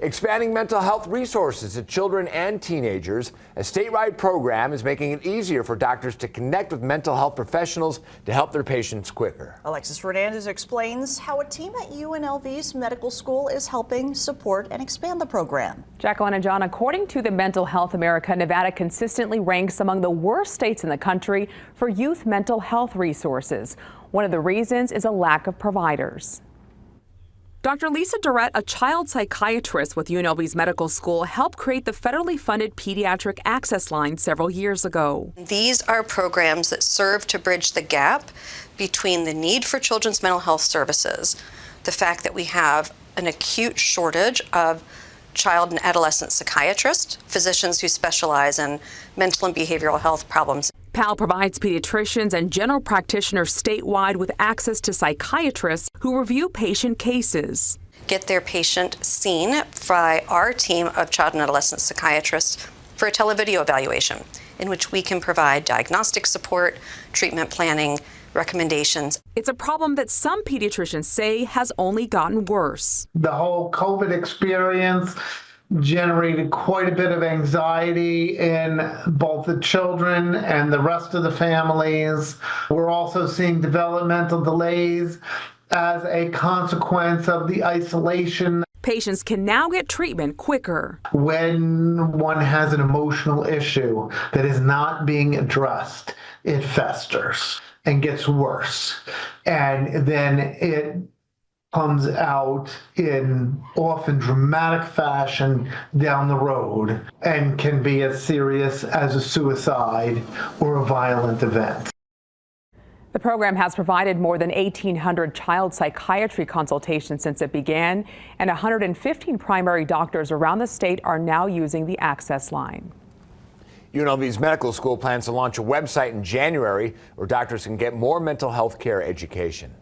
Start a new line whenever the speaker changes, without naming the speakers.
Expanding mental health resources to children and teenagers. A statewide program is making it easier for doctors to connect with mental health professionals to help their patients quicker.
Alexis Fernandez explains how a team at UNLV's medical school is helping support and expand the program.
Jacqueline and John, according to the Mental Health America, Nevada consistently ranks among the worst states in the country for youth mental health resources. One of the reasons is a lack of providers. Dr. Lisa Durrett, a child psychiatrist with UNLV's medical school, helped create the federally funded pediatric access line several years ago.
These are programs that serve to bridge the gap between the need for children's mental health services, the fact that we have an acute shortage of child and adolescent psychiatrists, physicians who specialize in mental and behavioral health problems.
PAL provides pediatricians and general practitioners statewide with access to psychiatrists who review patient cases.
Get their patient seen by our team of child and adolescent psychiatrists for a tele-video evaluation, in which we can provide diagnostic support, treatment planning, recommendations.
It's a problem that some pediatricians say has only gotten worse.
The whole COVID experience generated quite a bit of anxiety in both the children and the rest of the families. We're also seeing developmental delays as a consequence of the isolation.
Patients can now get treatment quicker.
When one has an emotional issue that is not being addressed, it festers and gets worse. And then it comes out in often dramatic fashion down the road and can be as serious as a suicide or a violent event.
The program has provided more than 1,800 child psychiatry consultations since it began, and 115 primary doctors around the state are now using the access line.
UNLV's medical school plans to launch a website in January where doctors can get more mental health care education.